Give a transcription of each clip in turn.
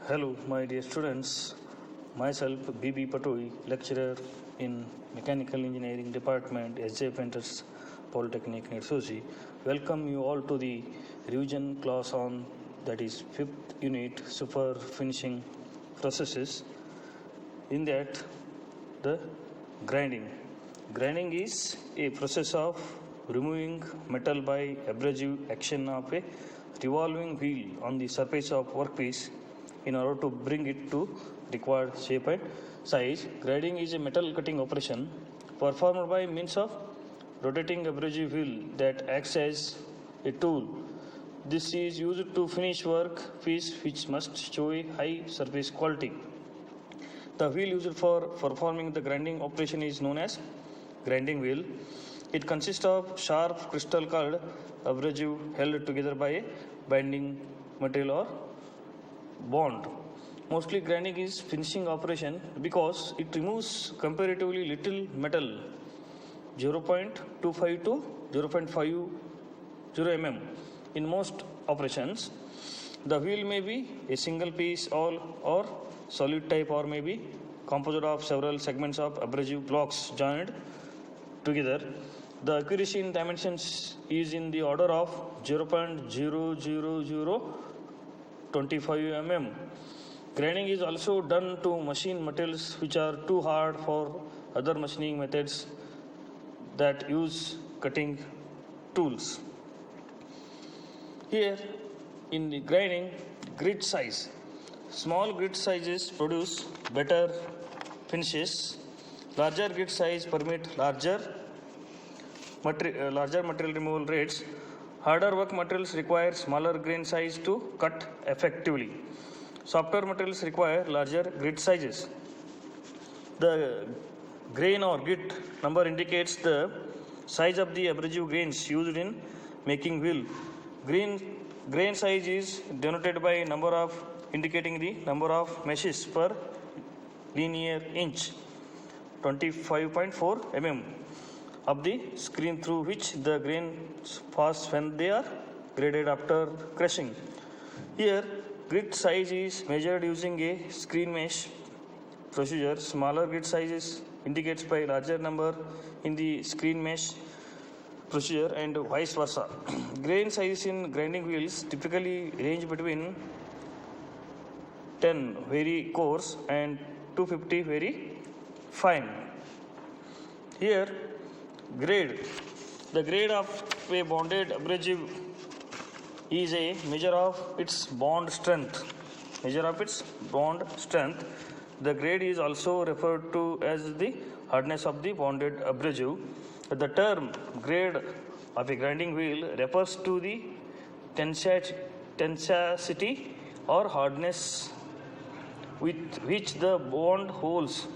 Hello, my dear students. Myself, B.B. Patoi, lecturer in Mechanical Engineering Department, S.J. Penters Polytechnic, Netsosi. Welcome you all to the revision class on that is 5th unit super finishing processes. In that, the grinding. Grinding is a process of removing metal by abrasive action of a revolving wheel on the surface of workpiece in order to bring it to required shape and size. Grinding is a metal cutting operation performed by means of rotating abrasive wheel that acts as a tool. This is used to finish work piece which must show a high surface quality. The wheel used for performing the grinding operation is known as grinding wheel. It consists of sharp crystal colored abrasive held together by a binding material or bond. Mostly grinding is finishing operation because it removes comparatively little metal 0.25 to 0.50 mm. In most operations, the wheel may be a single piece all or solid type or may be composed of several segments of abrasive blocks joined together. The accuracy in dimensions is in the order of 0.00025 mm. Grinding is also done to machine materials which are too hard for other machining methods that use cutting tools. Here in the grinding, grit size. Small grit sizes produce better finishes. Larger grit size permit larger material removal rates. Harder work materials require smaller grain size to cut effectively. Softer materials require larger grit sizes. The grain or grit number indicates the size of the abrasive grains used in making wheel. Grain size is denoted by number of indicating the number of meshes per linear inch, 25.4 mm of the screen through which the grains pass when they are graded after crushing. Here, grit size is measured using a screen mesh procedure. Smaller grit sizes indicates by larger number in the screen mesh procedure and vice versa. Grain sizes in grinding wheels typically range between 10 very coarse and 250 very fine. Here, grade. The grade of a bonded abrasive is a measure of its bond strength. The grade is also referred to as the hardness of the bonded abrasive. The term grade of a grinding wheel refers to the tensacity or hardness with which the bond holds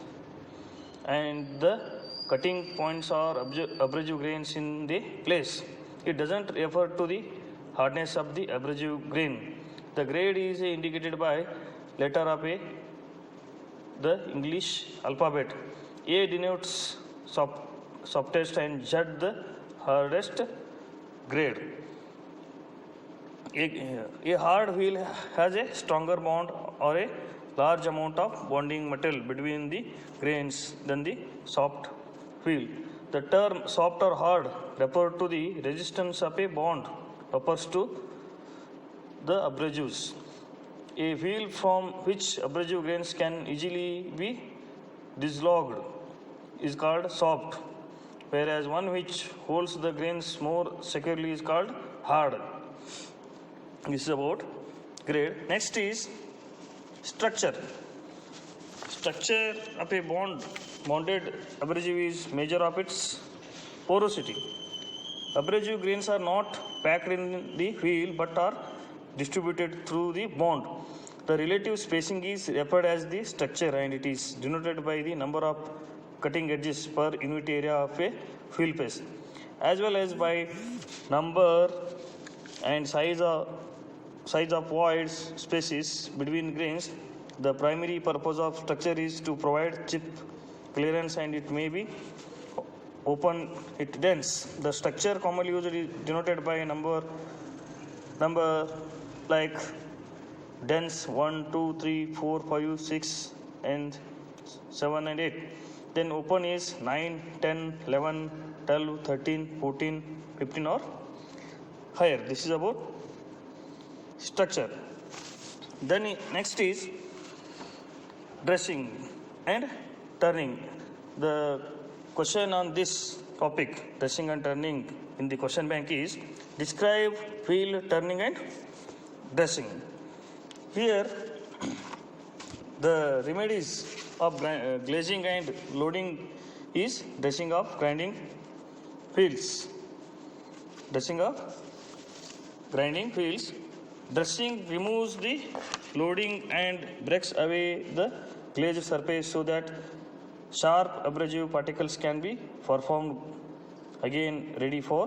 and the cutting points or abrasive grains in the place. It doesn't refer to the hardness of the abrasive grain. The grade is indicated by letter of A, the English alphabet. A denotes softest and Z the hardest grade. A hard wheel has a stronger bond or a large amount of bonding material between the grains than the soft wheel. The term soft or hard refers to the resistance of a bond opposed to the abrasives. A wheel from which abrasive grains can easily be dislodged is called soft, whereas one which holds the grains more securely is called hard. This is about grade. Next is structure. Structure of a bonded abrasive is measure of its porosity. Abrasive grains are not packed in the wheel but are distributed through the bond. The relative spacing is referred as the structure and it is denoted by the number of cutting edges per unit area of a wheel face, as well as by number and size of voids spaces between grains. The primary purpose of structure is to provide chip clearance and it may be open it dense. The structure commonly used is denoted by a number like dense 1, 2, 3, 4, 5, 6, and 7 and 8. Then open is 9, 10, 11, 12, 13, 14, 15 or higher. This is about structure. Then next is dressing and turning. The question on this topic, dressing and turning, in the question bank is describe wheel turning and dressing. Here the remedies of glazing and loading is dressing of grinding wheels. Dressing of grinding wheels. Dressing removes the loading and breaks away the glazed surface so that sharp abrasive particles can be performed again ready for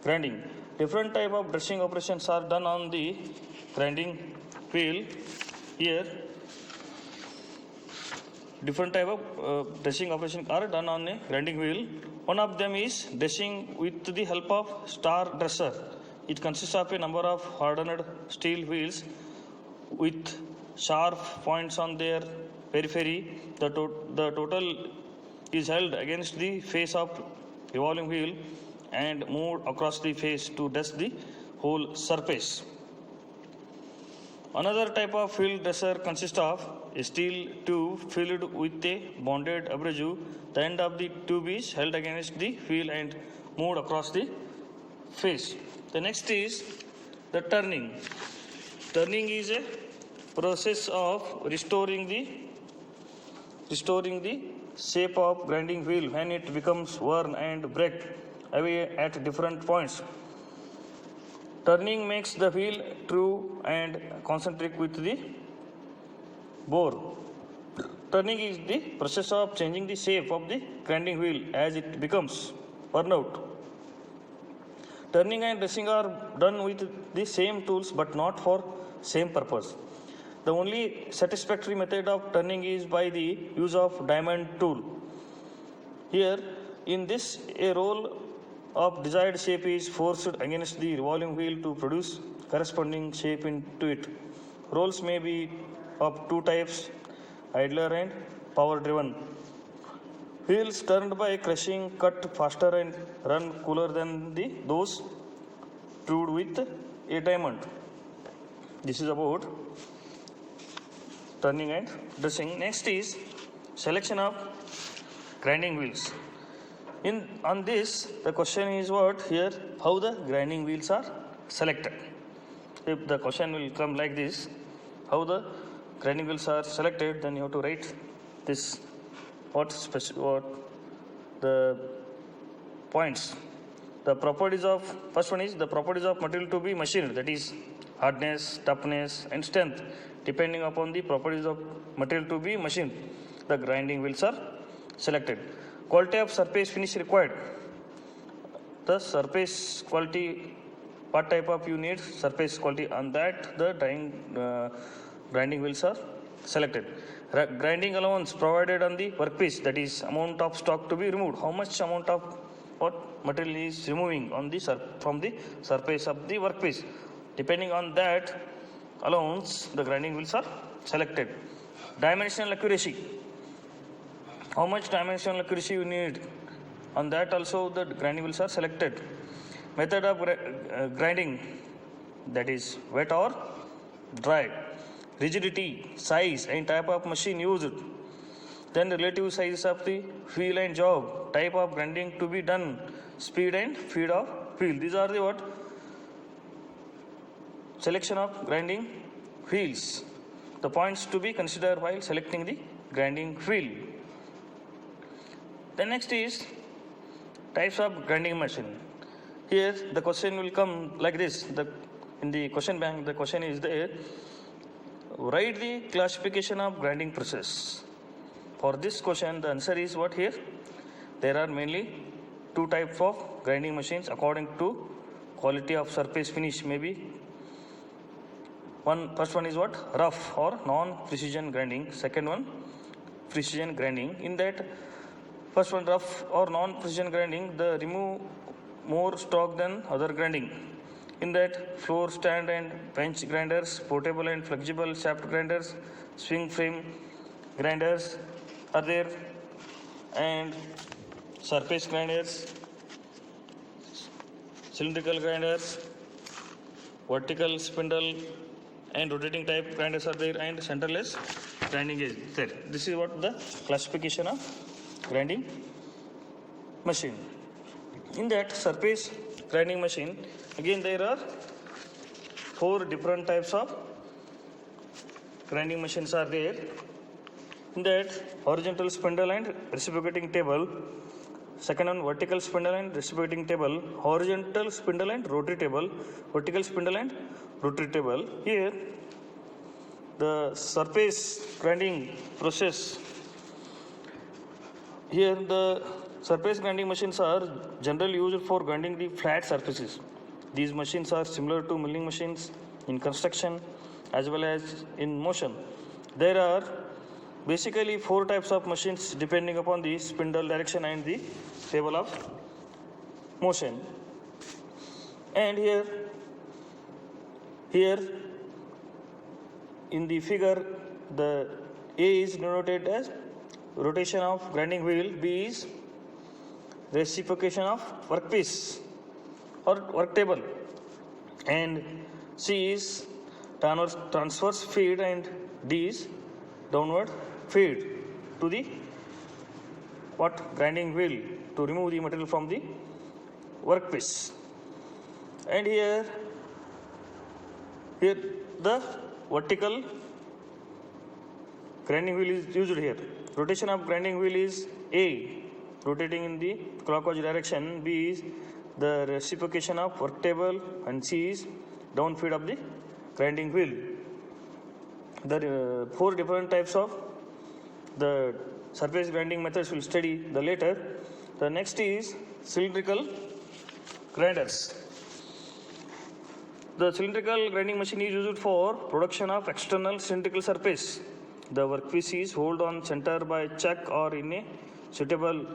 grinding. Different type of dressing operations are done on the grinding wheel. Here different type of dressing operations are done on a grinding wheel. One of them is dressing with the help of star dresser. It consists of a number of hardened steel wheels with sharp points on their periphery. The total is held against the face of revolving wheel and moved across the face to dust the whole surface. Another type of wheel dresser consists of a steel tube filled with a bonded abrasive. The end of the tube is held against the wheel and moved across the face. The next is the turning. Turning is a process of restoring the shape of grinding wheel when it becomes worn and break away at different points. Turning makes the wheel true and concentric with the bore. Turning is the process of changing the shape of the grinding wheel as it becomes worn out. Turning and dressing are done with the same tools but not for same purpose. The only satisfactory method of turning is by the use of diamond tool. Here, in this, a roll of desired shape is forced against the revolving wheel to produce corresponding shape into it. Rolls may be of two types, idler and power driven. Wheels turned by crushing cut faster and run cooler than those tooled with a diamond. This is about turning and dressing. Next is selection of grinding wheels. On this, the question is what here, how the grinding wheels are selected. If the question will come like this, how the grinding wheels are selected, then you have to write this, what the points. The properties of, first one is the properties of material to be machined, that is hardness, toughness and strength. Depending upon the properties of material to be machined, the grinding wheels are selected. Quality of surface finish required. The surface quality, what type of you need surface quality, on that the grinding wheels are selected. Grinding allowance provided on the workpiece, that is amount of stock to be removed. How much amount of what material is removing on the from the surface of the workpiece. Depending on that allowance, the grinding wheels are selected. Dimensional accuracy. How much dimensional accuracy you need, on that also the grinding wheels are selected. Method of grinding, that is wet or dry. Rigidity, size and type of machine used. Then relative sizes of the wheel and job, type of grinding to be done, speed and feed of wheel. These are the what? Selection of grinding wheels. The points to be considered while selecting the grinding wheel. The next is types of grinding machine. Here the question will come like this. In the question bank, the question is there. Write the classification of grinding process. For this question, the answer is what here? There are mainly two types of grinding machines according to quality of surface finish. Maybe first one is what? Rough or non-precision grinding. Second one, precision grinding. In that first one, rough or non-precision grinding, the remove more stock than other grinding. In that, floor stand and bench grinders, portable and flexible shaft grinders, swing frame grinders are there, and surface grinders, cylindrical grinders, vertical spindle and rotating type grinders are there, and centerless grinding is there. This is what the classification of grinding machine. In that surface grinding machine, again there are 4 different types of grinding machines are there. In that, horizontal spindle and reciprocating table. Second one, vertical spindle and reciprocating table. Horizontal spindle and rotary table. Vertical spindle and rotary table. Here, the surface grinding process. Here, the surface grinding machines are generally used for grinding the flat surfaces. These machines are similar to milling machines in construction as well as in motion. There are basically 4 types of machines depending upon the spindle direction and the table of motion. And here in the figure, the A is denoted as rotation of grinding wheel, B is reciprocation of workpiece or work table, and C is transverse feed, and D is downward feed to the grinding wheel to remove the material from the workpiece. And here the vertical grinding wheel is used here. Rotation of grinding wheel is A, rotating in the clockwise direction. B is the reciprocation of work table, and C is down feed of the grinding wheel. The 4 different types of the surface grinding methods will study the later. The next is cylindrical grinders. The cylindrical grinding machine is used for production of external cylindrical surface. The workpiece is held on center by chuck or in a suitable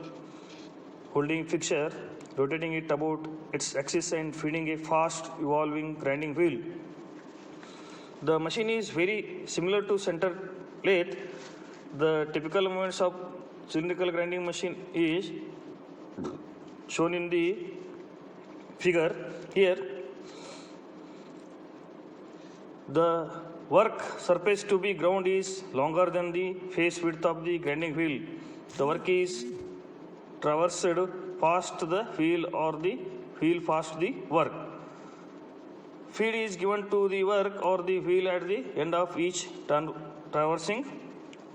holding fixture, rotating it about its axis and feeding a fast evolving grinding wheel. The machine is very similar to center lathe. The typical movements of cylindrical grinding machine is shown in the figure. Here, the work surface to be ground is longer than the face width of the grinding wheel. The work is traversed past the wheel or the wheel past the work. Feed is given to the work or the wheel at the end of each traversing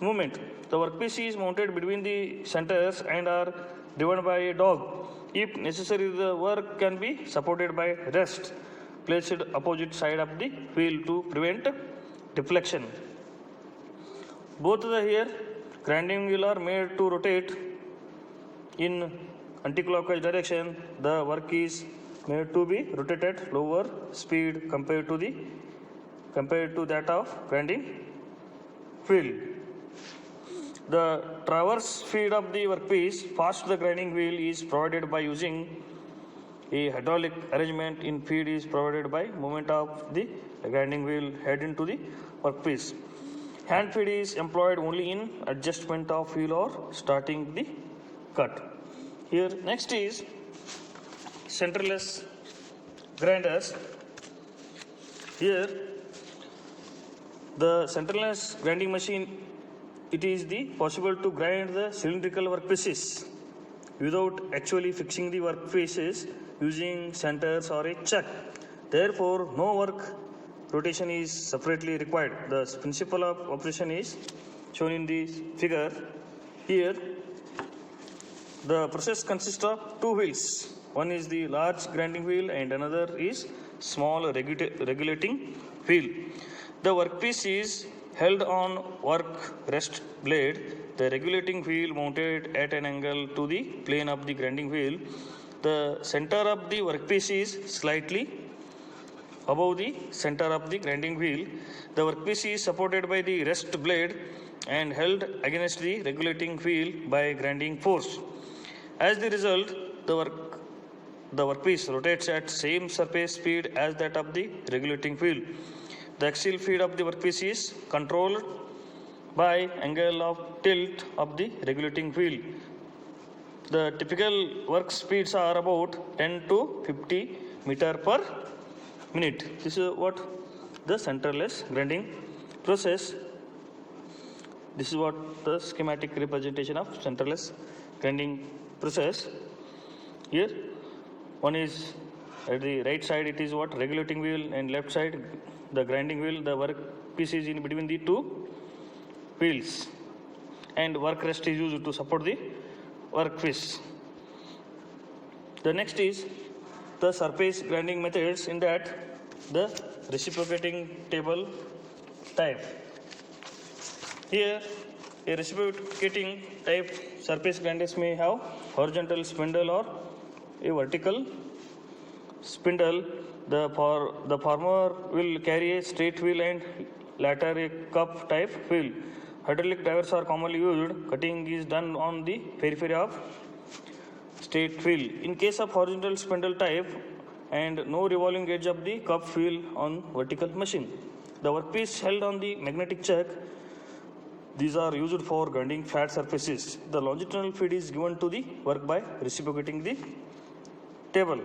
movement. The workpiece is mounted between the centers and are driven by a dog. If necessary, the work can be supported by rest placed opposite side of the wheel to prevent deflection. Both the here grinding wheel are made to rotate in anti-clockwise direction. The work is made to be rotated at lower speed compared to that of grinding wheel. The traverse feed of the workpiece past the grinding wheel is provided by using a hydraulic arrangement. In feed is provided by movement of the grinding wheel head into the workpiece. Hand feed is employed only in adjustment of wheel or starting the cut. Here next is centerless grinders. Here the centerless grinding machine, it is the possible to grind the cylindrical workpieces without actually fixing the workpieces using centers or a chuck. Therefore, no work rotation is separately required. The principle of operation is shown in the figure. Here, the process consists of 2 wheels. One is the large grinding wheel and another is small regulating wheel. The workpiece is held on work rest blade. The regulating wheel mounted at an angle to the plane of the grinding wheel. The center of the workpiece is slightly above the center of the grinding wheel. The workpiece is supported by the rest blade and held against the regulating wheel by grinding force. As the result, the The workpiece rotates at same surface speed as that of the regulating wheel. The axial feed of the workpiece is controlled by angle of tilt of the regulating wheel. The typical work speeds are about 10 to 50 meter per minute. This is what the centerless grinding process. This is what the schematic representation of centerless grinding process. Here, one is at the right side, it is what regulating wheel, and left side the grinding wheel. The work piece is in between the two wheels, and work rest is used to support the workpiece. The next is the surface grinding methods, in that the reciprocating table type. Here, a reciprocating type surface grinders may have horizontal spindle or a vertical spindle. The former will carry a straight wheel and latter a cup type wheel. Hydraulic drivers are commonly used. Cutting is done on the periphery of straight wheel. In case of horizontal spindle type, and no revolving edge of the cup wheel on vertical machine. The workpiece held on the magnetic chuck. These are used for grinding flat surfaces. The longitudinal feed is given to the work by reciprocating the table.